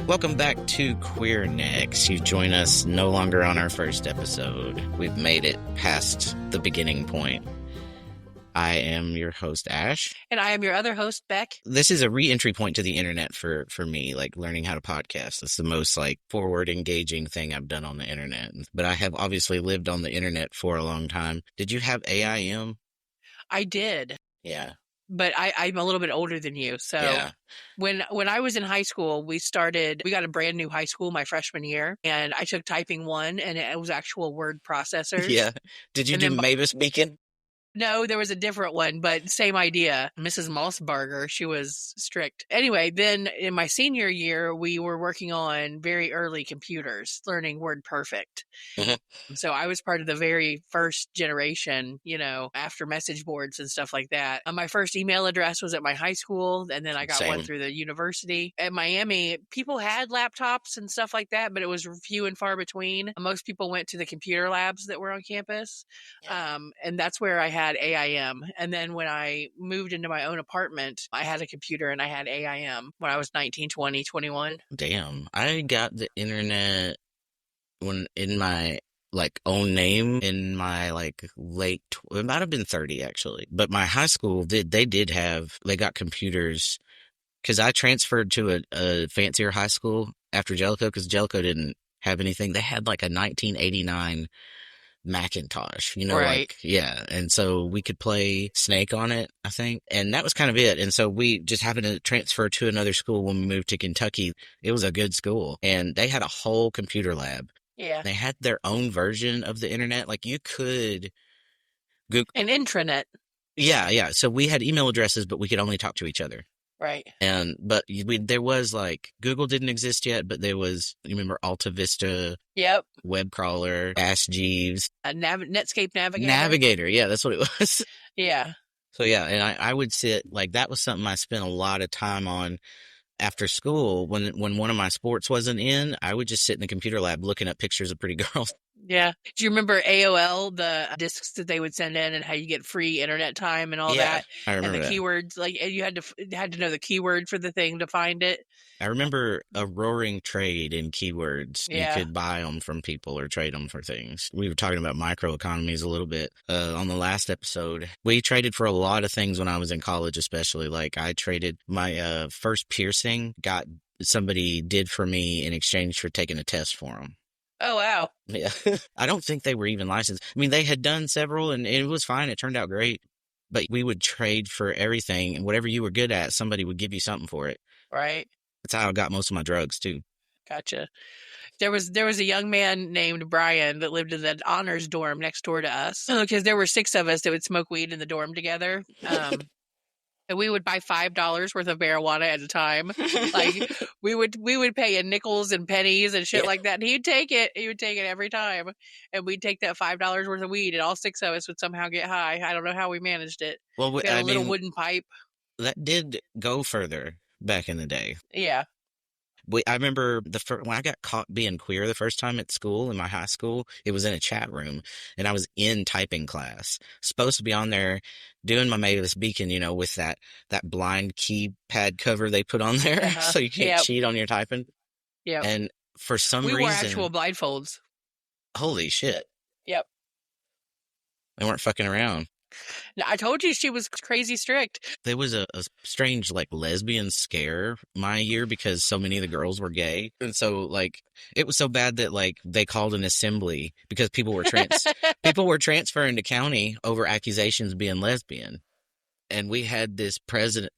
Welcome back to Queernecks. You join us no longer on our first episode. We've made it past the beginning point. I am your host, Ash. And I am your other host, Beck. This is a re-entry point to the internet for me, like learning how to podcast. It's the most forward engaging thing I've done on the internet. But I have obviously lived on the internet for a long time. Did you have AIM? I did. Yeah. But I'm a little bit older than you. So yeah. when I was in high school, we got a brand new high school my freshman year, and I took typing 1, and it was actual word processors. Yeah. Did you do Mavis Beacon? No, there was a different one, but same idea. Mrs. Mossberger, she was strict. Anyway, then in my senior year, we were working on very early computers, learning WordPerfect. Mm-hmm. So I was part of the very first generation, after message boards and stuff like that. My first email address was at my high school, and then I got one through the university. At Miami, people had laptops and stuff like that, but it was few and far between. Most people went to the computer labs that were on campus, and that's where I had AIM. And then when I moved into my own apartment, I had a computer and I had AIM when I was 19, 20, 21. Damn. I got the internet when in my own name in my late, it might have been 30 actually. But my high school they got computers because I transferred to a fancier high school after Jellicoe because Jellicoe didn't have anything. They had a 1989 Macintosh, right. And so we could play Snake on it, I think. And that was kind of it. And so we just happened to transfer to another school when we moved to Kentucky. It was a good school and they had a whole computer lab. Yeah. They had their own version of the internet. You could Google an intranet. Yeah. So we had email addresses, but we could only talk to each other. Right. But there was Google didn't exist yet, but there was, you remember Alta Vista? Yep. Web crawler, Ask Jeeves. Netscape Navigator. Navigator. Yeah, that's what it was. Yeah. So yeah, and I would sit, that was something I spent a lot of time on after school. When one of my sports wasn't in, I would just sit in the computer lab looking at pictures of pretty girls. Yeah. Do you remember AOL, the discs that they would send in and how you get free internet time and all that? I remember and the keywords, you had to know the keyword for the thing to find it. I remember a roaring trade in keywords. Yeah. You could buy them from people or trade them for things. We were talking about microeconomies a little bit on the last episode. We traded for a lot of things when I was in college, especially. I traded my first piercing, somebody did for me in exchange for taking a test for them. Oh, wow. Yeah. I don't think they were even licensed. I mean, they had done several and it was fine. It turned out great. But we would trade for everything. And whatever you were good at, somebody would give you something for it. Right. That's how I got most of my drugs, too. Gotcha. There was a young man named Brian that lived in the honors dorm next door to us. Because there were 6 of us that would smoke weed in the dorm together. And we would buy $5 worth of marijuana at a time. we would pay in nickels and pennies and shit like that. And he would take it. He would take it every time. And we'd take that $5 worth of weed and all 6 of us would somehow get high. I don't know how we managed it. Well, we had a little wooden pipe. That did go further back in the day. Yeah. I remember when I got caught being queer the first time at school, in my high school, it was in a chat room, and I was in typing class, supposed to be on there doing my Mavis Beacon, with that blind keypad cover they put on there, so you can't cheat on your typing. Yeah. And for some reason, we wore actual blindfolds. Holy shit. Yep. They weren't fucking around. I told you she was crazy strict. There was a strange lesbian scare my year because so many of the girls were gay. And so it was so bad that they called an assembly because people were transferring to county over accusations of being lesbian. And we had this principal,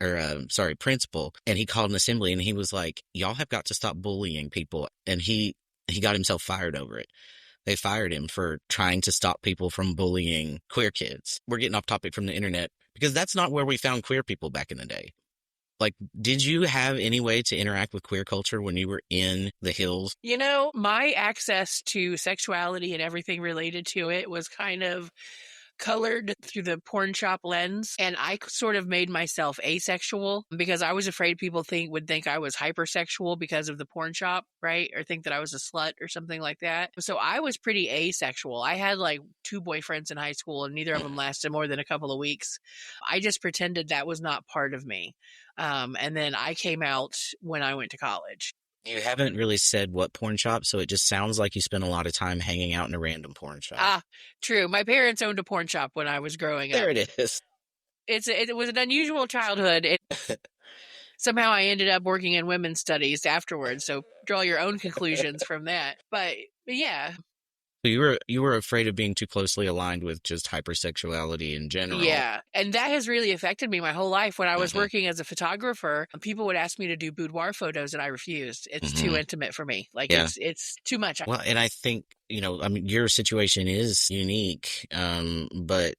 and he called an assembly and he was like, y'all have got to stop bullying people. And he got himself fired over it. They fired him for trying to stop people from bullying queer kids. We're getting off topic from the internet because that's not where we found queer people back in the day. Did you have any way to interact with queer culture when you were in the hills? My access to sexuality and everything related to it was kind of colored through the porn shop lens, and I sort of made myself asexual because I was afraid people would think I was hypersexual because of the porn shop, right? Or think that I was a slut or something like that. So I was pretty asexual. I had 2 boyfriends in high school, and neither of them lasted more than a couple of weeks. I just pretended that was not part of me. And then I came out when I went to college. You haven't really said what porn shop, so it just sounds like you spent a lot of time hanging out in a random porn shop. Ah, true. My parents owned a porn shop when I was growing up. There it is. It was an unusual childhood. Somehow I ended up working in women's studies afterwards, so draw your own conclusions from that. But yeah, So you were afraid of being too closely aligned with just hypersexuality in general. yeah. And that has really affected me my whole life. When I was Hmm. working as a photographer, people would ask me to do boudoir photos and I refused. It's too Hmm. intimate for me. Like Yeah. it's too much. Well, and I think, I mean, your situation is unique, but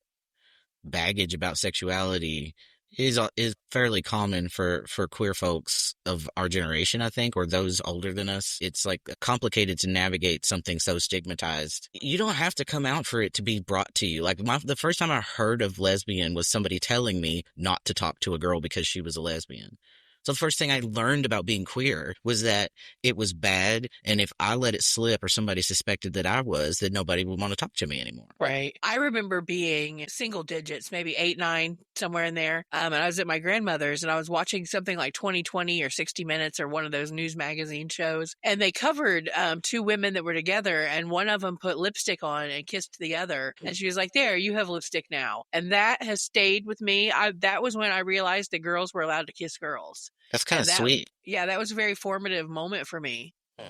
baggage about sexuality is fairly common for queer folks of our generation, I think, or those older than us. It's like complicated to navigate something so stigmatized. You don't have to come out for it to be brought to you. Like the first time I heard of lesbian was somebody telling me not to talk to a girl because she was a lesbian. So the first thing I learned about being queer was that it was bad, and if I let it slip or somebody suspected that I was, then nobody would want to talk to me anymore. Right. I remember being single digits, maybe 8, 9, somewhere in there. And I was at my grandmother's and I was watching something like 2020 or 60 Minutes or one of those news magazine shows. And they covered two women that were together, and one of them put lipstick on and kissed the other. And she was like, "There, you have lipstick now." And that has stayed with me. That was when I realized that girls were allowed to kiss girls. That's kind of And sweet. yeah, that was a very formative moment for me. Hmm.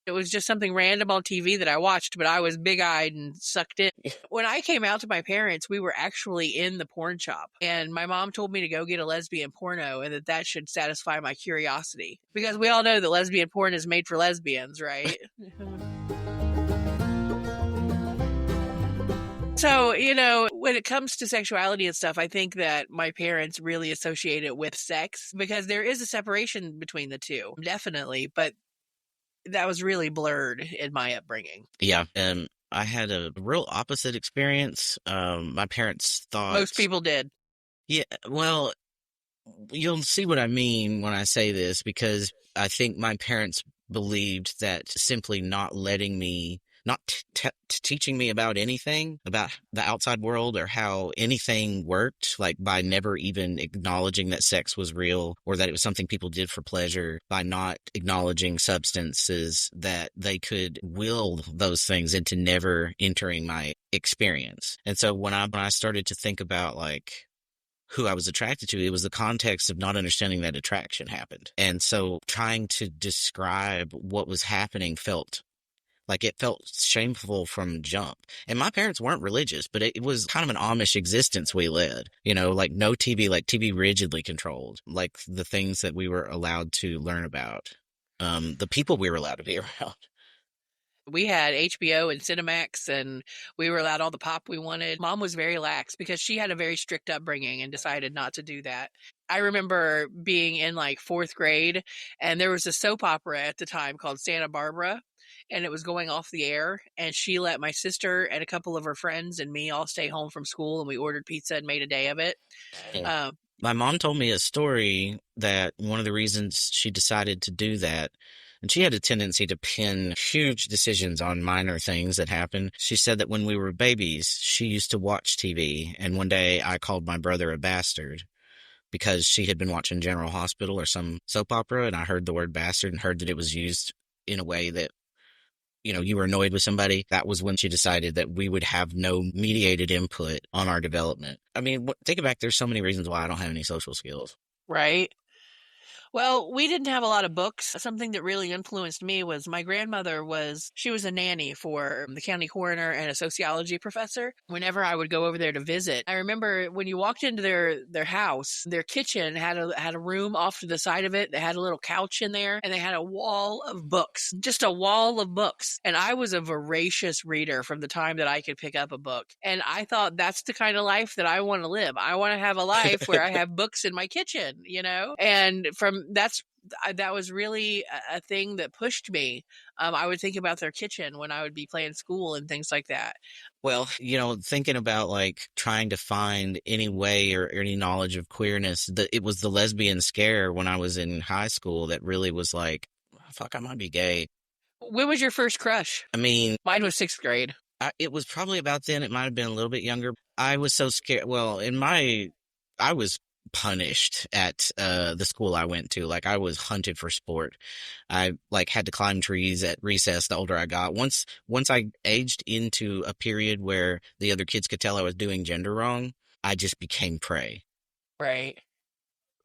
It was just something random on TV that I watched, but I was big-eyed and sucked in. When I came out to my parents, we were actually in the porn shop, and my mom told me to go get a lesbian porno and that should satisfy my curiosity. Because we all know that lesbian porn is made for lesbians, right? So, when it comes to sexuality and stuff, I think that my parents really associate it with sex because there is a separation between the two, definitely, but that was really blurred in my upbringing. Yeah. I had a real opposite experience. My parents thought. Most people did. Yeah, well, you'll see what I mean when I say this, because I think my parents believed that simply not letting me, not teaching me about anything about the outside world or how anything worked, like by never even acknowledging that sex was real or that it was something people did for pleasure, by not acknowledging substances, that they could will those things into never entering my experience. And so when I started to think about like who I was attracted to, it was the context of not understanding that attraction happened. And so trying to describe what was happening felt shameful from jump. And my parents weren't religious, but it was kind of an Amish existence we led, like no TV, like TV rigidly controlled, like the things that we were allowed to learn about, the people we were allowed to be around. We had HBO and Cinemax, and we were allowed all the pop we wanted. Mom was very lax because she had a very strict upbringing and decided not to do that. I remember being in like 4th grade, and there was a soap opera at the time called Santa Barbara, and it was going off the air. And she let my sister and a couple of her friends and me all stay home from school, and we ordered pizza and made a day of it. Yeah. My mom told me a story that one of the reasons she decided to do that, and she had a tendency to pin huge decisions on minor things that happened. She said that when we were babies, she used to watch TV, and one day I called my brother a bastard because she had been watching General Hospital or some soap opera, and I heard the word bastard and heard that it was used in a way that, you were annoyed with somebody. That was when she decided that we would have no mediated input on our development. I mean, think back, there's so many reasons why I don't have any social skills. Right. Well, we didn't have a lot of books. Something that really influenced me was my grandmother she was a nanny for the county coroner and a sociology professor. Whenever I would go over there to visit, I remember when you walked into their house, their kitchen had a room off to the side of it. They had a little couch in there, and they had a wall of books, just a wall of books. And I was a voracious reader from the time that I could pick up a book. And I thought that's the kind of life that I want to live. I want to have a life where I have books in my kitchen, And that was really a thing that pushed me. I would think about their kitchen when I would be playing school and things like that. Well, thinking about like trying to find any way or any knowledge of queerness, it was the lesbian scare when I was in high school that really was like, fuck, I might be gay. When was your first crush? I mean, mine was 6th grade. It was probably about then. It might have been a little bit younger. I was so scared. Well, I was punished at the school I went to. Like I was hunted for sport. I like had to climb trees at recess the older I got. Once I aged into a period where the other kids could tell I was doing gender wrong, I just became prey. Right.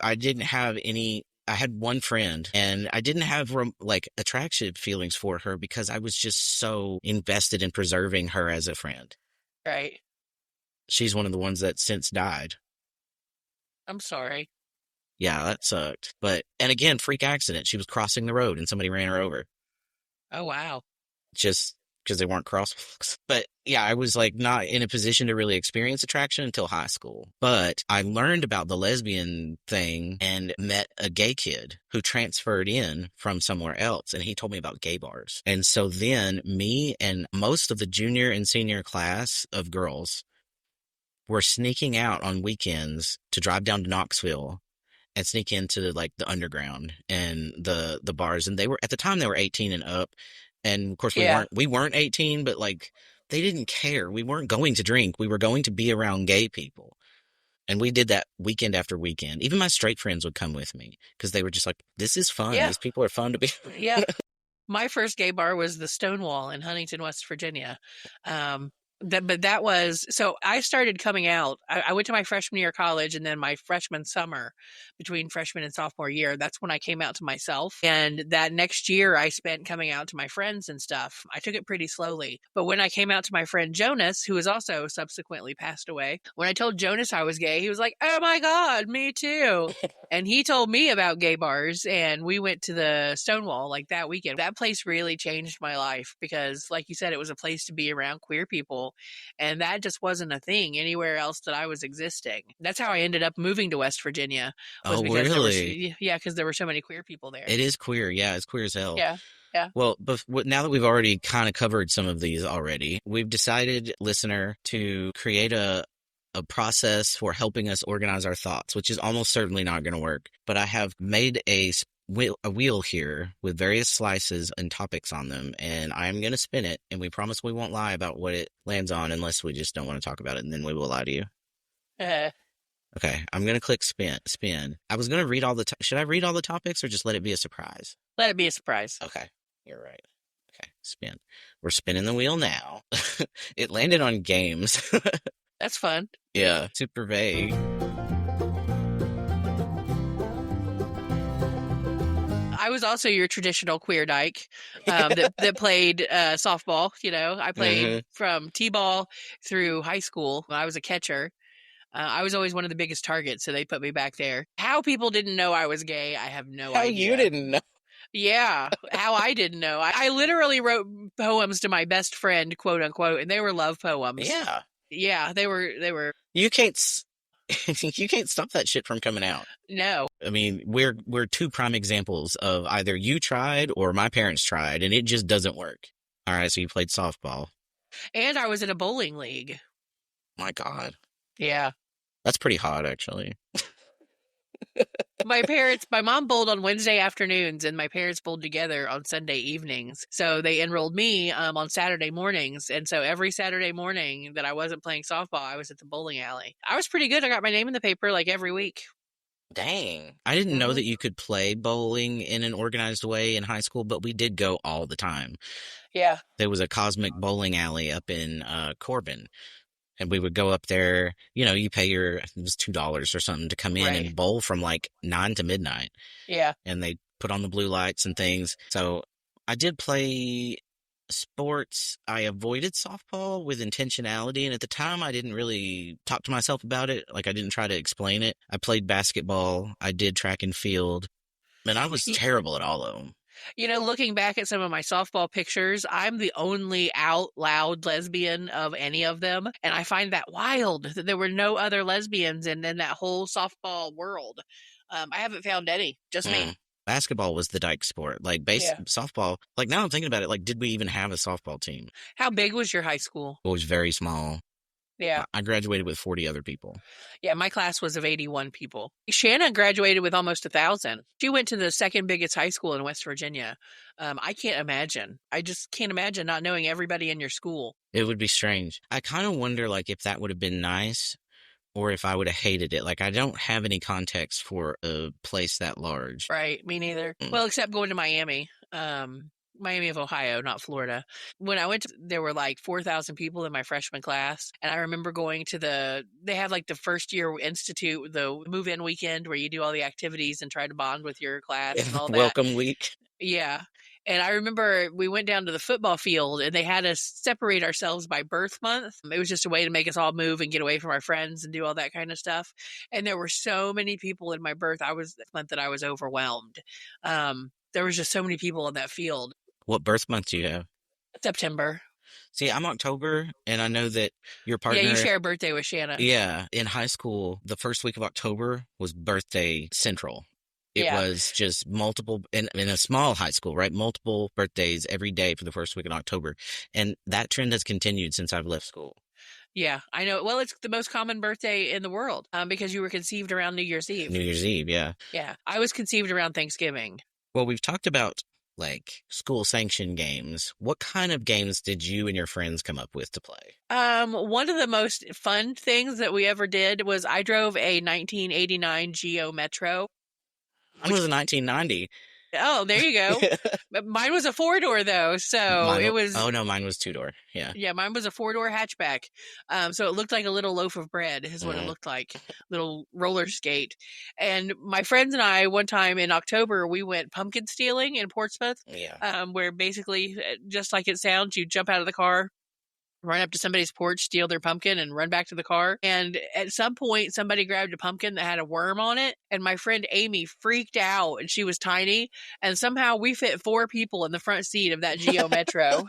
I didn't have any. I had one friend, and I didn't have like attraction feelings for her because I was just so invested in preserving her as a friend. Right. She's one of the ones that since died. I'm sorry. Yeah, that sucked. But, and again, freak accident. She was crossing the road and somebody ran her over Oh, wow. just because they weren't crosswalks. But yeah, I was like not in a position to really experience attraction until high school. But I learned about the lesbian thing and met a gay kid who transferred in from somewhere else. And he told me about gay bars. And so then me and most of the junior and senior class of girls were sneaking out on weekends to drive down to Knoxville and sneak into like the underground and the bars. And they were, at the time they were 18 and up. And of course Yeah. we weren't 18, but like they didn't care. We weren't going to drink. We were going to be around gay people. And we did that weekend after weekend. Even my straight friends would come with me because they were just like, this is fun. Yeah. These people are fun to be. Yeah. My first gay bar was the Stonewall in Huntington, West Virginia. But that was, so I started coming out. I went to my freshman year of college, and then my freshman summer, between freshman and sophomore year, that's when I came out to myself. And that next year I spent coming out to my friends and stuff. I took it pretty slowly. But when I came out to my friend Jonas, who has also subsequently passed away, when I told Jonas I was gay, he was like, oh my God, me too. And he told me about gay bars, and we went to the Stonewall like that weekend. That place really changed my life because, like you said, it was a place to be around queer people. And that just wasn't a thing anywhere else that I was existing. That's how I ended up moving to West Virginia, was Oh, because really? because there were so many queer people there. It is queer. Yeah, it's queer as hell. Yeah. Yeah. Well, but now that we've already kind of covered some of these already, we've decided, listener, to create a process for helping us organize our thoughts, which is almost certainly not going to work. But I have made a wheel here with various slices and topics on them, and I'm going to spin it, and we promise we won't lie about what it lands on unless we just don't want to talk about it, and then we will lie to you. Uh, Okay, I'm going to click spin. I was going to read all the, should I read all the topics or just let it be a surprise? Let it be a surprise. Okay, you're right. Okay, spin. We're spinning the wheel now. It landed on games. That's fun. Yeah, super vague. I was also your traditional queer dyke that played softball. You know, I played from t-ball through high school. I was a catcher. I was always one of the biggest targets, so they put me back there. How people didn't know I was gay, I have no How idea. you didn't know? Yeah, how I didn't know. I literally wrote poems to my best friend, quote unquote, and they were love poems. Yeah. Yeah, they were. You can't you can't stop that shit from coming out. No. I mean, we're two prime examples of either you tried or my parents tried, and it just doesn't work. All right, so you played softball. And I was in a bowling league. My God. Yeah. That's pretty hot, actually. My mom bowled on Wednesday afternoons, and my parents bowled together on Sunday evenings. So they enrolled me on Saturday mornings. And so every Saturday morning that I wasn't playing softball, I was at the bowling alley. I was pretty good. I got my name in the paper like every week. Dang. I didn't know that you could play bowling in an organized way in high school, but we did go all the time. Yeah. There was a cosmic bowling alley up in Corbin. And we would go up there, you know, you pay it was $2 or something to come in and bowl from like 9 to midnight. Yeah. And they put on the blue lights and things. So I did play sports. I avoided softball with intentionality. And at the time, I didn't really talk to myself about it. Like I didn't try to explain it. I played basketball. I did track and field. And I was terrible at all of them. You know, looking back at some of my softball pictures, I'm the only out loud lesbian of any of them. And I find that wild that there were no other lesbians in that whole softball world. I haven't found any, just me. Basketball was the dyke sport. Like softball, like now I'm thinking about it, like did we even have a softball team? How big was your high school? It was very small. Yeah. I graduated with 40 other people. Yeah, my class was of 81 people. Shanna graduated with almost 1,000. She went to the second biggest high school in West Virginia. I can't imagine. I just can't imagine not knowing everybody in your school. It would be strange. I kind of wonder, like, if that would have been nice or if I would have hated it. Like, I don't have any context for a place that large. Right, me neither. Mm. Well, except going to Miami. Miami of Ohio, not Florida. When I went, there were like 4,000 people in my freshman class. And I remember going to they have like the first year institute, the move in weekend where you do all the activities and try to bond with your class and all that. Welcome week. Yeah. And I remember we went down to the football field and they had us separate ourselves by birth month. It was just a way to make us all move and get away from our friends and do all that kind of stuff. And there were so many people in my birth. Month that I was overwhelmed. There was just so many people in that field. What birth month do you have? September. See, I'm October, and I know that your partner. Yeah, you share a birthday with Shanna. Yeah, in high school, the first week of October was birthday central. It was just multiple, in a small high school, right? Multiple birthdays every day for the first week in October. And that trend has continued since I've left school. Yeah, I know. Well, it's the most common birthday in the world because you were conceived around New Year's Eve. New Year's Eve, yeah. Yeah, I was conceived around Thanksgiving. Well, we've talked about like school sanctioned games. What kind of games did you and your friends come up with to play? One of the most fun things that we ever did was I drove a 1989 Geo Metro. Mine was a 1990. Oh, there you go. Mine was a 4-door though, so it was. Oh no, mine was 2-door. Yeah. Yeah, mine was a 4-door hatchback. So it looked like a little loaf of bread is what it looked like, little roller skate. And my friends and I, one time in October, we went pumpkin stealing in Portsmouth. Yeah. Where basically, just like it sounds, you jump out of the car, run up to somebody's porch, steal their pumpkin, and run back to the car. And at some point, somebody grabbed a pumpkin that had a worm on it, and my friend Amy freaked out, and she was tiny, and somehow we fit 4 people in the front seat of that Geo Metro.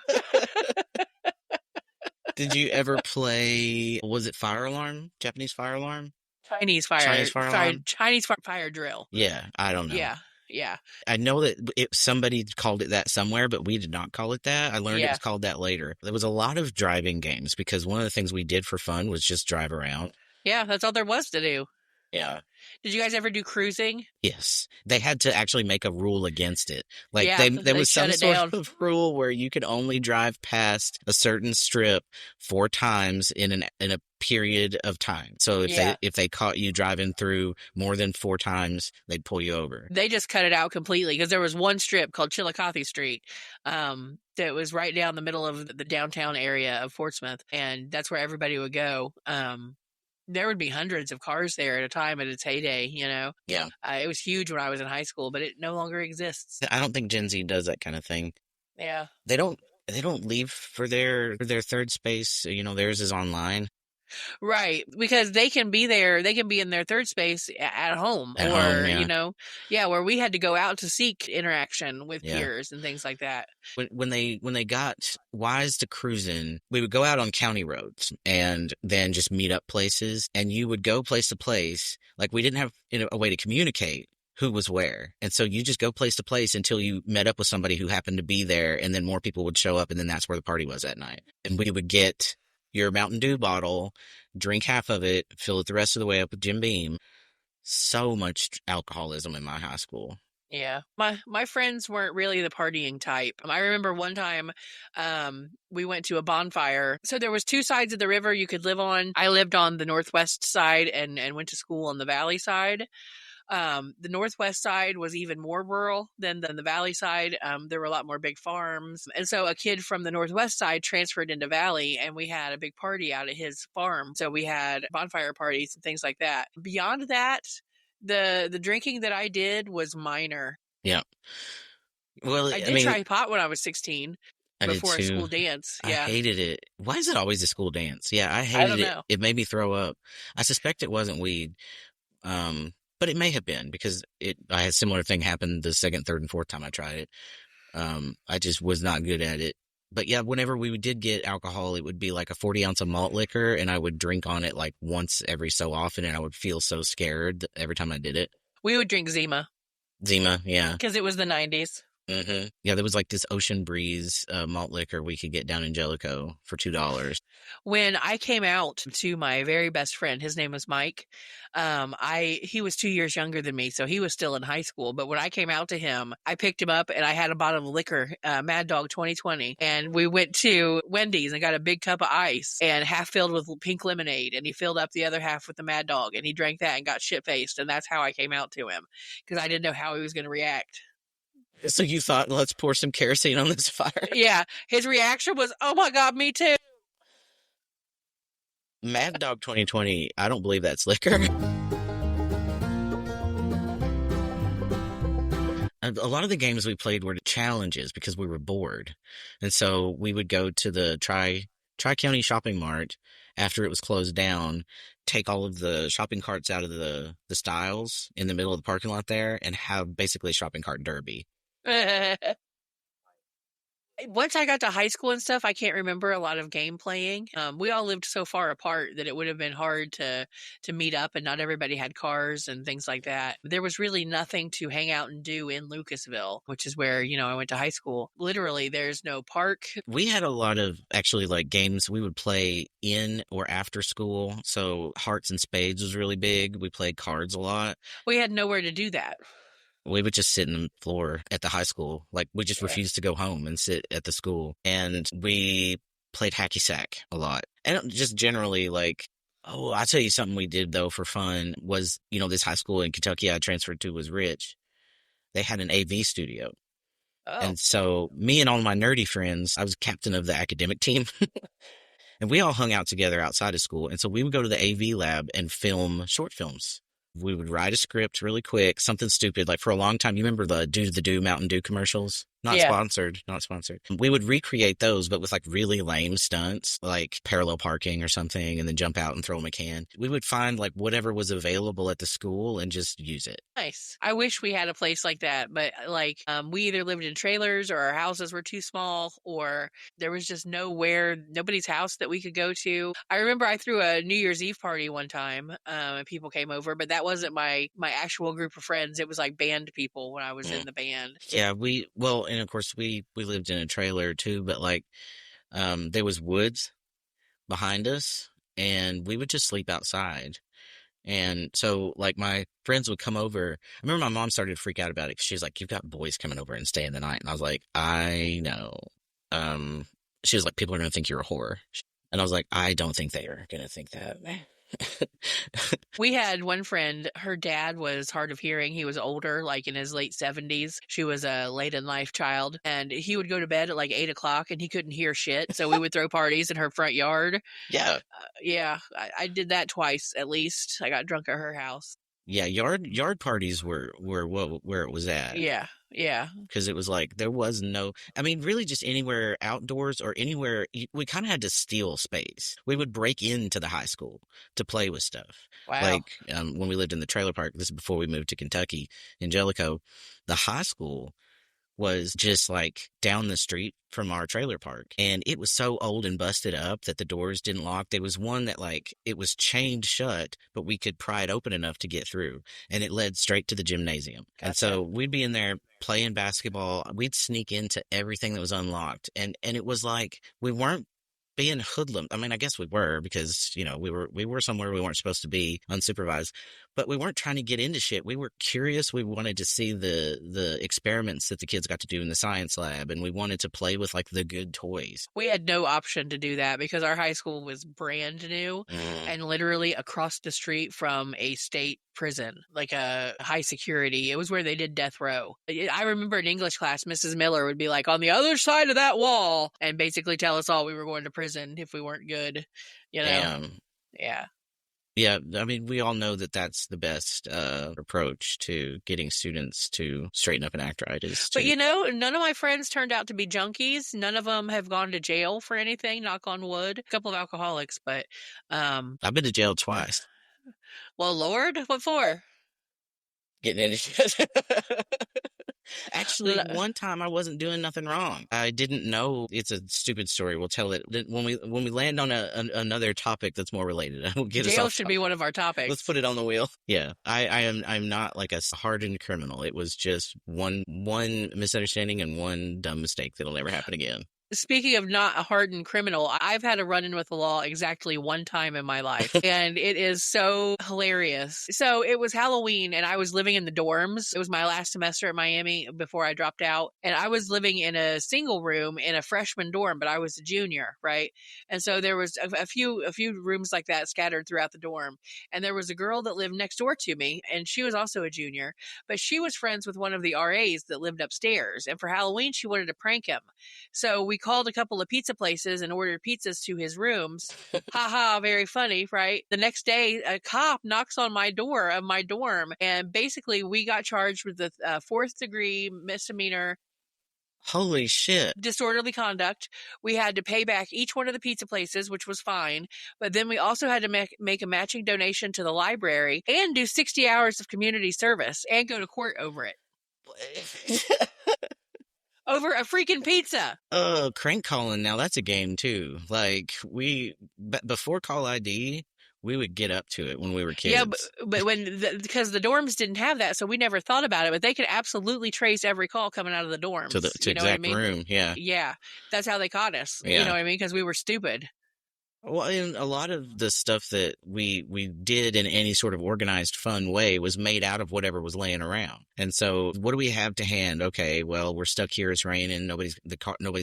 Did you ever play, was it fire alarm? Japanese fire alarm? Chinese fire drill. Yeah, I don't know. Yeah. I know that somebody called it that somewhere, but we did not call it that. I learned it was called that later. There was a lot of driving games because one of the things we did for fun was just drive around. Yeah, that's all there was to do. Yeah. Did you guys ever do cruising? Yes. They had to actually make a rule against it. Like there was some sort of rule where you could only drive past a certain strip 4 times in a period of time. So if they caught you driving through more than 4 times, they'd pull you over. They just cut it out completely because there was one strip called Chillicothe Street that was right down the middle of the downtown area of Portsmouth, and that's where everybody would go. There would be hundreds of cars there at a time at its heyday, you know? Yeah. It was huge when I was in high school, but it no longer exists. I don't think Gen Z does that kind of thing. Yeah. They don't leave for their third space. You know, theirs is online. Right, because they can be there. They can be in their third space at home, you know, where we had to go out to seek interaction with peers and things like that. When they got wise to cruising, we would go out on county roads and then just meet up places, and you would go place to place. Like, we didn't have a way to communicate who was where, and so you just go place to place until you met up with somebody who happened to be there, and then more people would show up, and then that's where the party was that night. And we would get your Mountain Dew bottle, drink half of it, fill it the rest of the way up with Jim Beam. So much alcoholism in my high school. Yeah. My friends weren't really the partying type. I remember one time we went to a bonfire. So there was 2 sides of the river you could live on. I lived on the northwest side and went to school on the valley side. The northwest side was even more rural than the valley side. There were a lot more big farms. And so a kid from the northwest side transferred into valley, and we had a big party out at his farm. So we had bonfire parties and things like that. Beyond that, the drinking that I did was minor. Yeah. Well, I did try pot when I was 16 before a school dance. Yeah. I hated it. Why is it always a school dance? Yeah, I hated it. It made me throw up. I suspect it wasn't weed. But it may have been because I had a similar thing happen the second, third, and fourth time I tried it. I just was not good at it. But yeah, whenever we did get alcohol, it would be like a 40 ounce of malt liquor, and I would drink on it like once every so often, and I would feel so scared every time I did it. We would drink Zima. Zima, yeah. Because it was the 90s. Yeah, there was like this Ocean Breeze malt liquor we could get down in Jellicoe for $2. When I came out to my very best friend, his name was Mike. He was 2 years younger than me, so he was still in high school. But when I came out to him, I picked him up and I had a bottle of liquor, Mad Dog 2020, and we went to Wendy's and got a big cup of ice and half filled with pink lemonade, and he filled up the other half with the Mad Dog, and he drank that and got shit faced, and that's how I came out to him because I didn't know how he was going to react. So you thought, let's pour some kerosene on this fire? Yeah, his reaction was, "Oh my god, me too." Mad Dog 2020, I don't believe that's liquor. A lot of the games we played were challenges because we were bored. And so we would go to the Tri-County Shopping Mart after it was closed down, take all of the shopping carts out of the stiles in the middle of the parking lot there and have basically a shopping cart derby. Once I got to high school and stuff, I can't remember a lot of game playing. We all lived so far apart that it would have been hard to meet up, and not everybody had cars and things like that. There was really nothing to hang out and do in Lucasville, which is where, I went to high school. Literally, there's no park. We had a lot of actually like games we would play in or after school. So Hearts and Spades was really big. We played cards a lot. We had nowhere to do that. We would just sit in the floor at the high school. Like, we just Yeah. refused to go home and sit at the school. And we played hacky sack a lot. And just generally, like, oh, I'll tell you something we did, though, for fun was, this high school in Kentucky I transferred to was rich. They had an AV studio. Oh, And so me and all my nerdy friends, I was captain of the academic team. And we all hung out together outside of school. And so we would go to the AV lab and film short films. We would write a script really quick, something stupid. Like, for a long time, you remember the Do the Do Mountain Dew commercials? Not Yeah. sponsored, not sponsored. We would recreate those, but with like really lame stunts, like parallel parking or something, and then jump out and throw them a can. We would find like whatever was available at the school and just use it. Nice. I wish we had a place like that, but we either lived in trailers or our houses were too small, or there was just nobody's house that we could go to. I remember I threw a New Year's Eve party one time, and people came over, but that wasn't my actual group of friends. It was like band people when I was in the band. Yeah, and of course we lived in a trailer too, but like, there was woods behind us and we would just sleep outside. And so like my friends would come over. I remember my mom started to freak out about it because she was like, "You've got boys coming over and staying the night." And I was like, "I know." She was like, "People are going to think you're a whore." And I was like, "I don't think they are going to think that." We had one friend, her dad was hard of hearing. He was older, like in his late 70s. She was a late in life child, and he would go to bed at like 8 o'clock and he couldn't hear shit. So we would throw parties in her front yard. Yeah. Yeah, I did that twice at least. I got drunk at her house. Yeah, yard parties were where it was at. Yeah. Because it was like there was no, I mean, really just anywhere outdoors or anywhere, we kind of had to steal space. We would break into the high school to play with stuff. Wow. Like, when we lived in the trailer park, this is before we moved to Kentucky, in Jellicoe, the high school was just like down the street from our trailer park. And it was so old and busted up that the doors didn't lock. There was one that like it was chained shut, but we could pry it open enough to get through. And it led straight to the gymnasium. Gotcha. And so we'd be in there playing basketball. We'd sneak into everything that was unlocked. And it was like we weren't being hoodlumed. I mean, I guess we were because, we were somewhere we weren't supposed to be unsupervised, but we weren't trying to get into shit. We were curious. We wanted to see the experiments that the kids got to do in the science lab, and we wanted to play with like the good toys. We had no option to do that because our high school was brand new and literally across the street from a state prison, like a high security. It was where they did death row. I remember in English class, Mrs. Miller would be like, "On the other side of that wall," and basically tell us all we were going to prison if we weren't good, Damn. Yeah. Yeah, I mean, we all know that that's the best approach to getting students to straighten up and act right. But none of my friends turned out to be junkies. None of them have gone to jail for anything, knock on wood. A couple of alcoholics, but I've been to jail twice. Well, Lord, what for? Getting into shit. Actually, one time I wasn't doing nothing wrong. I didn't know. It's a stupid story. We'll tell it when we land on another topic that's more related. I will get us Jail off should topic. be one of our topics. Let's put it on the wheel. Yeah, I'm not like a hardened criminal. It was just one misunderstanding and one dumb mistake that'll never happen again. Speaking of not a hardened criminal, I've had a run-in with the law exactly one time in my life, and it is so hilarious. So it was Halloween, and I was living in the dorms. It was my last semester at Miami before I dropped out, and I was living in a single room in a freshman dorm, but I was a junior, right? And so there was a few rooms like that scattered throughout the dorm, and there was a girl that lived next door to me, and she was also a junior, but she was friends with one of the RAs that lived upstairs, and for Halloween she wanted to prank him. So we called a couple of pizza places and ordered pizzas to his rooms. Ha ha, very funny, right? The next day, a cop knocks on my door of my dorm, and basically we got charged with the 4th degree misdemeanor. Holy shit. Disorderly conduct. We had to pay back each one of the pizza places, which was fine. But then we also had to make a matching donation to the library and do 60 hours of community service and go to court over it. Over a freaking pizza. Crank calling, now that's a game too. Like before Call ID, we would get up to it when we were kids. Yeah, but because the dorms didn't have that, so we never thought about it. But they could absolutely trace every call coming out of the dorms to the exact room. Yeah, yeah, that's how they caught us. Yeah. You know what I mean? Because we were stupid. Well, and a lot of the stuff that we did in any sort of organized, fun way was made out of whatever was laying around. And so, what do we have to hand? Okay, well, we're stuck here. It's raining. Nobody's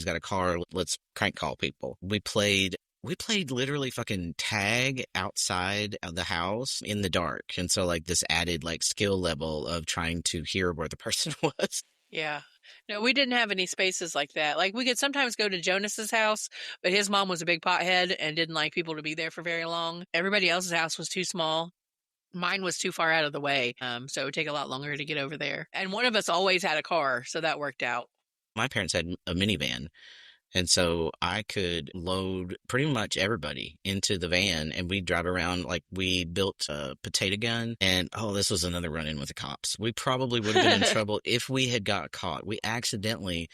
got a car. Let's crank call people. We played literally fucking tag outside of the house in the dark. And so, like, this added like skill level of trying to hear where the person was. Yeah. No, we didn't have any spaces like that. Like, we could sometimes go to Jonas's house, but his mom was a big pothead and didn't like people to be there for very long. Everybody else's house was too small. Mine was too far out of the way, so it would take a lot longer to get over there. And one of us always had a car, so that worked out. My parents had a minivan. And so I could load pretty much everybody into the van and we'd drive around. Like, we built a potato gun, and this was another run-in with the cops. We probably would have been in trouble if we had got caught. We accidentally,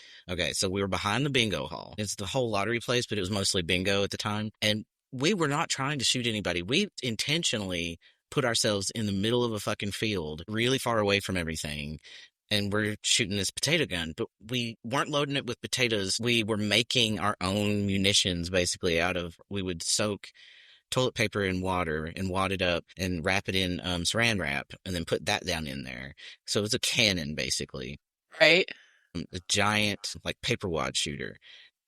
so we were behind the bingo hall. It's the whole lottery place, but it was mostly bingo at the time. And we were not trying to shoot anybody. We intentionally put ourselves in the middle of a fucking field, really far away from everything. And we're shooting this potato gun, but we weren't loading it with potatoes. We were making our own munitions, basically, we would soak toilet paper in water and wad it up and wrap it in saran wrap and then put that down in there. So it was a cannon, basically. Right. A giant, like, paper wad shooter.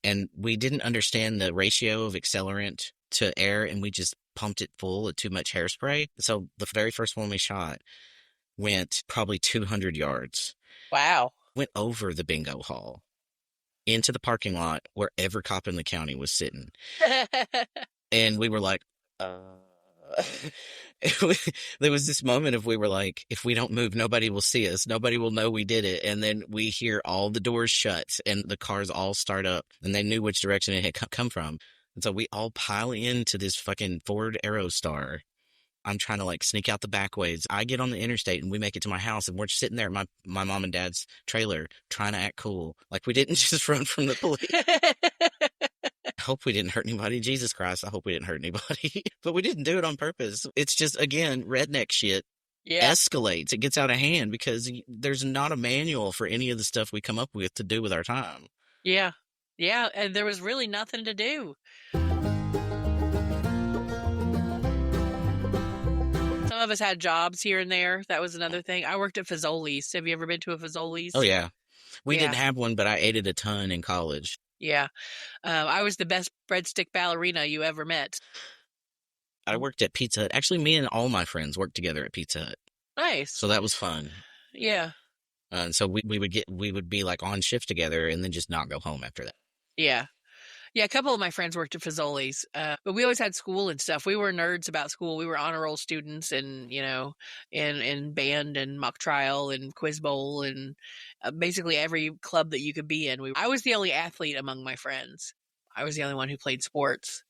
And we didn't understand the ratio of accelerant to air, and we just pumped it full of too much hairspray. So the very first one we shot went probably 200 yards. Wow. Went over the bingo hall into the parking lot where every cop in the county was sitting. And we were like, there was this moment of we were like, if we don't move, nobody will see us. Nobody will know we did it. And then we hear all the doors shut and the cars all start up, and they knew which direction it had come from. And so we all pile into this fucking Ford Aerostar. I'm trying to like sneak out the back ways. I get on the interstate and we make it to my house, and we're sitting there at my mom and dad's trailer trying to act cool. Like, we didn't just run from the police. I hope we didn't hurt anybody. Jesus Christ, I hope we didn't hurt anybody. But we didn't do it on purpose. It's just, again, redneck shit. Yeah. Escalates. It gets out of hand because there's not a manual for any of the stuff we come up with to do with our time. Yeah. Yeah, and there was really nothing to do. Some of us had jobs here and there. That was another thing. I worked at Fazoli's. Have you ever been to a Fazoli's? Oh, yeah. We didn't have one, but I ate it a ton in college. Yeah. I was the best breadstick ballerina you ever met. I worked at Pizza Hut. Actually, me and all my friends worked together at Pizza Hut. Nice. So that was fun. Yeah. And so we would be like on shift together and then just not go home after that. Yeah. Yeah, a couple of my friends worked at Fazoli's, but we always had school and stuff. We were nerds about school. We were honor roll students, and in band and mock trial and quiz bowl and basically every club that you could be in. I was the only athlete among my friends. I was the only one who played sports.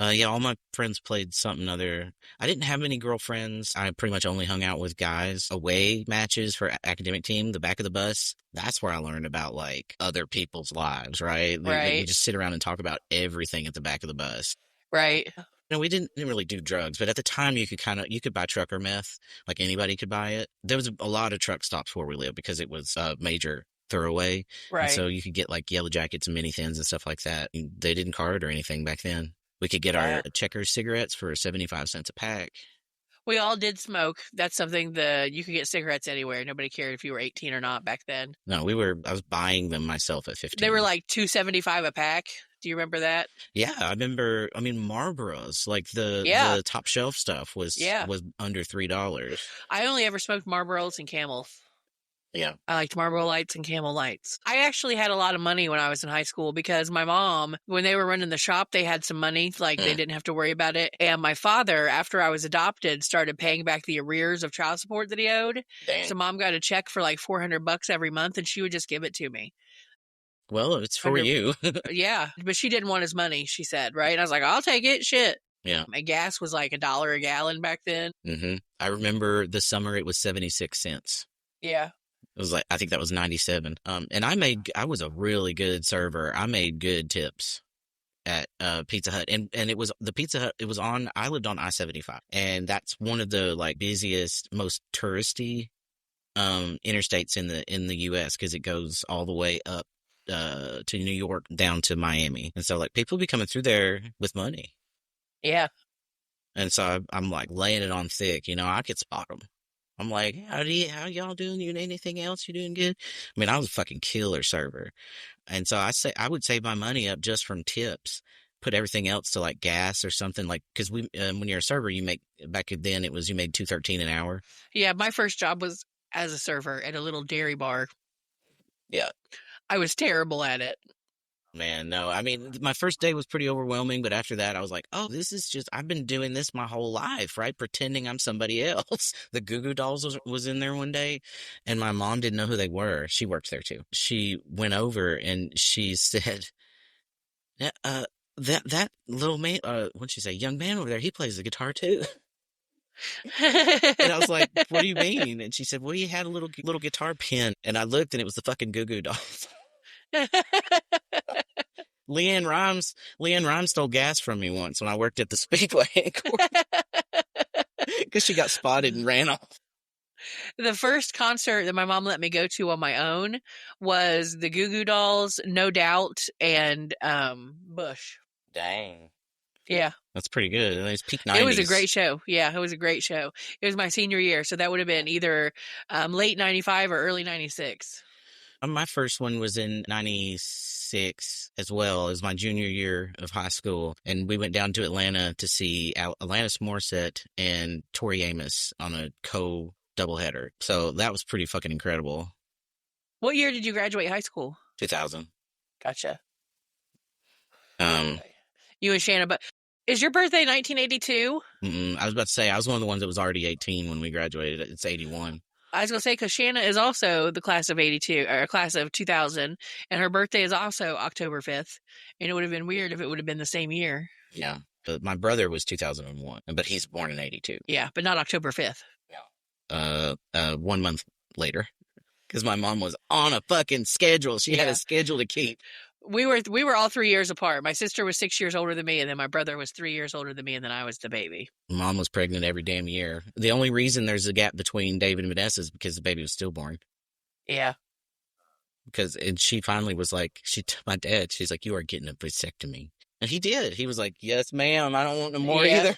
Yeah, all my friends played something other. I didn't have many girlfriends. I pretty much only hung out with guys. Away matches for academic team, the back of the bus. That's where I learned about like other people's lives, right? We Right. just sit around and talk about everything at the back of the bus. Right. No, we didn't really do drugs, but at the time you could buy trucker meth, like anybody could buy it. There was a lot of truck stops where we lived because it was a major thoroughway, and Right. so you could get like yellow jackets and mini thins and stuff like that. And they didn't card or anything back then. We could get our Yeah. Checkers cigarettes for 75 cents a pack. We all did smoke. That's something that you could get cigarettes anywhere. Nobody cared if you were 18 or not back then. No, I was buying them myself at They were 15. like $2.75 a pack. Do you remember that? Yeah, I remember. I mean, Marlboros, like Yeah. the top shelf stuff Yeah. was under $3. I only ever smoked Marlboros and Camels. Yeah. I liked Marlboro Lights and Camel Lights. I actually had a lot of money when I was in high school because my mom, when they were running the shop, they had some money. Like they didn't have to worry about it. And my father, after I was adopted, started paying back the arrears of child support that he owed. Dang. So mom got a check for like $400 every month and she would just give it to me. Well, it's for 100 you. Yeah. But she didn't want his money, she said, right? And I was like, I'll take it. Shit. Yeah. My gas was like $1 a gallon back then. I remember the summer it was 76 cents. Yeah. It was like, I think that was 97. And I was a really good server. I made good tips at Pizza Hut, and it was the Pizza Hut. It was on. I lived on I-75, and that's one of the like busiest, most touristy interstates in the U.S. because it goes all the way up to New York down to Miami, and so like people be coming through there with money, Yeah. and so I'm like laying it on thick. You know, I could spot them. I'm like, how y'all doing? You need anything else? You doing good? I mean, I was a fucking killer server. And so I would save my money up just from tips, put everything else to like gas or something like, cause when you're a server, you make, back then you made $2.13 an hour. Yeah. My first job was as a server at a little dairy bar. Yeah. I was terrible at it. Man, no, I mean, my first day was pretty overwhelming, but after that, I was like, oh, I've been doing this my whole life, right? Pretending I'm somebody else. The Goo Goo Dolls was in there one day, and my mom didn't know who they were. She works there too. She went over and she said, "Yeah, that little man, what'd she say? Young man over there, he plays the guitar too." And I was like, what do you mean? And she said, well, he had a little guitar pin. And I looked and it was the fucking Goo Goo Dolls. Leanne Rhymes stole gas from me once when I worked at the Speedway because she got spotted and ran off. The first concert that my mom let me go to on my own was the Goo Goo Dolls, No Doubt, and Bush. Dang. Yeah. That's pretty good. It's peak 90s. It was a great show. Yeah, it was a great show. It was my senior year, so that would have been either late 95 or early 96. My first one was in 96 as well as my junior year of high school. And we went down to Atlanta to see Alanis Morissette and Tori Amos on a doubleheader. So that was pretty fucking incredible. What year did you graduate high school? 2000. Gotcha. Um, You and Shanna, but is your birthday 1982? I was about to say, I was one of the ones that was already 18 when we graduated. It's 81. I was going to say, because Shanna is also the class of 82, or class of 2000, and her birthday is also October 5th. And it would have been weird if it would have been the same year. Yeah. But my brother was 2001, but he's born in 82. Yeah, but not October 5th. 1 month later. Because my mom was on a fucking schedule. She had a schedule to keep. We were all 3 years apart. My sister was 6 years older than me, and then my brother was 3 years older than me, and then I was the baby. Mom was pregnant every damn year. The only reason there's a gap between David and Vanessa is because the baby was stillborn. Yeah. And she finally was like, she told my dad, she's like, you are getting a vasectomy. And he did. He was like, yes, ma'am. I don't want no more either.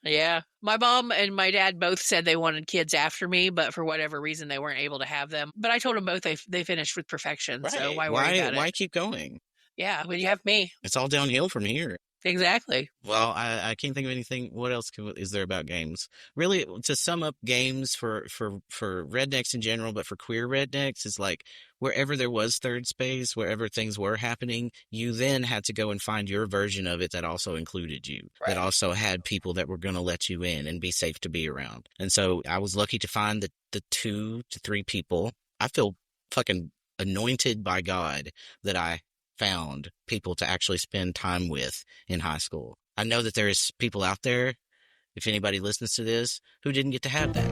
Yeah. My mom and my dad both said they wanted kids after me, but for whatever reason, they weren't able to have them. But I told them both they finished with perfection, Right. so why worry about it? Why keep going? Yeah, when you have me. It's all downhill from here. Exactly. Well, I can't think of anything. What else is there about games? Really, to sum up games for rednecks in general, but for queer rednecks, is like wherever there was third space, wherever things were happening, you then had to go and find your version of it that also included you, that also had people that were going to let you in and be safe to be around. And so I was lucky to find the 2 to 3 people. I feel fucking anointed by God that I found people to actually spend time with in high school. I know that there's people out there, if anybody listens to this, who didn't get to have that.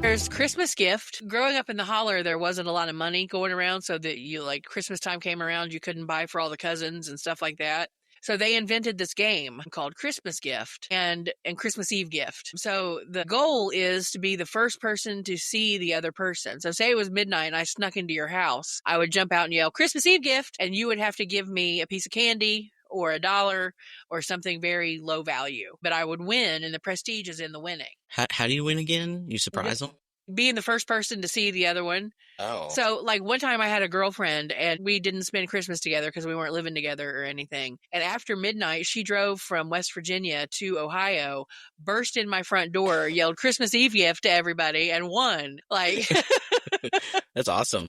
There's Christmas gift. Growing up in the holler, there wasn't a lot of money going around, so that you, like, Christmas time came around, you couldn't buy for all the cousins and stuff like that. So they invented this game called Christmas Gift and Christmas Eve Gift. So the goal is to be the first person to see the other person. So say it was midnight and I snuck into your house, I would jump out and yell, Christmas Eve Gift, and you would have to give me a piece of candy or $1 or something very low value. But I would win, and the prestige is in the winning. How do you win again? You surprise them? Being the first person to see the other one. Oh. So, like, one time I had a girlfriend, and we didn't spend Christmas together because we weren't living together or anything. And after midnight, she drove from West Virginia to Ohio, burst in my front door, yelled Christmas Eve gift to everybody, and won. Like, That's awesome.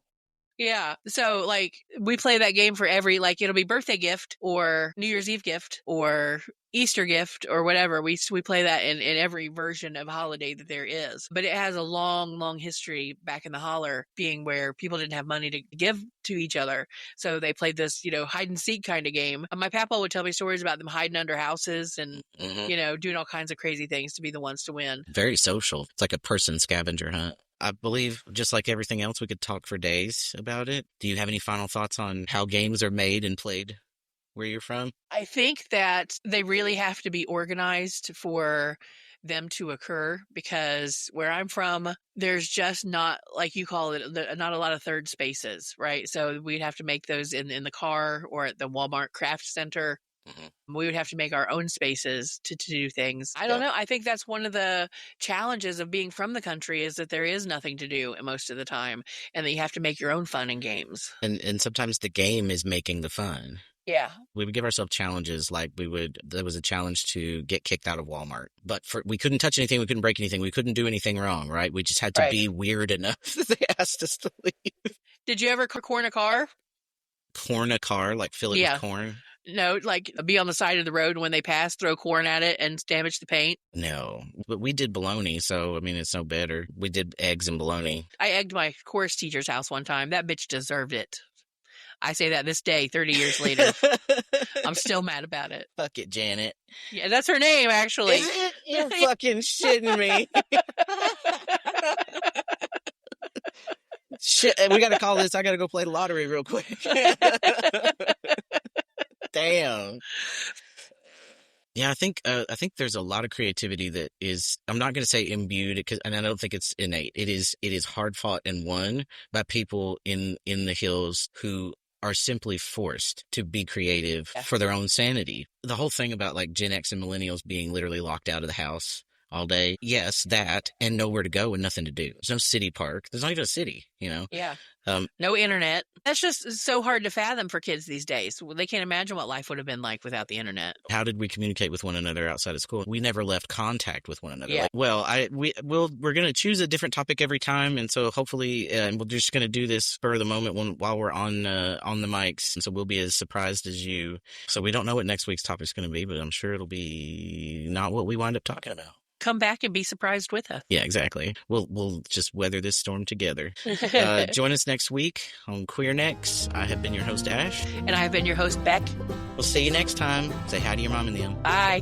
yeah. So, like, we play that game for every, like, it'll be birthday gift or New Year's Eve gift or Easter gift or whatever. We play that in every version of holiday that there is. But it has a long, long history back in the holler, being where people didn't have money to give to each other. So they played this, hide and seek kind of game. And my papa would tell me stories about them hiding under houses and, doing all kinds of crazy things to be the ones to win. Very social. It's like a person scavenger hunt. I believe, just like everything else, we could talk for days about it. Do you have any final thoughts on how games are made and played where you're from? I think that they really have to be organized for them to occur, because where I'm from, there's just not, like you call it, not a lot of third spaces, right? So we'd have to make those in the car or at the Walmart craft center. We would have to make our own spaces to do things. I don't know. I think that's one of the challenges of being from the country, is that there is nothing to do most of the time, and that you have to make your own fun and games. And sometimes the game is making the fun. Yeah. We would give ourselves challenges, like there was a challenge to get kicked out of Walmart, but we couldn't touch anything, we couldn't break anything, we couldn't do anything wrong, right? We just had to be weird enough that they asked us to leave. Did you ever corn a car? Corn a car, like fill it with corn? No, like be on the side of the road when they pass, throw corn at it and damage the paint? No, but we did bologna, so I mean, it's no better. We did eggs and bologna. I egged my chorus teacher's house one time. That bitch deserved it. I say that this day, 30 years later. I'm still mad about it. Fuck it, Janet. Yeah, that's her name, actually. Is it? You're fucking shitting me. Shit, we got to call this. I got to go play the lottery real quick. Damn. Yeah, I think there's a lot of creativity that is, I'm not going to say imbued, and I don't think it's innate. It is hard fought and won by people in the hills who are simply forced to be creative for their own sanity. The whole thing about like Gen X and millennials being literally locked out of the house all day. Yes, that, and nowhere to go and nothing to do. There's no city park. There's not even a city, Yeah. No internet. That's just so hard to fathom for kids these days. They can't imagine what life would have been like without the internet. How did we communicate with one another outside of school? We never left contact with one another. Yeah. We're going to choose a different topic every time, and so hopefully, we're just going to do this spur of the moment while we're on the mics, and so we'll be as surprised as you. So we don't know what next week's topic is going to be, but I'm sure it'll be not what we wind up talking about. Come back and be surprised with us. Yeah, exactly. We'll just weather this storm together. Join us next week on Queernecks. I have been your host, Ash. And I have been your host, Beck. We'll see you next time. Say hi to your mom and them. Bye.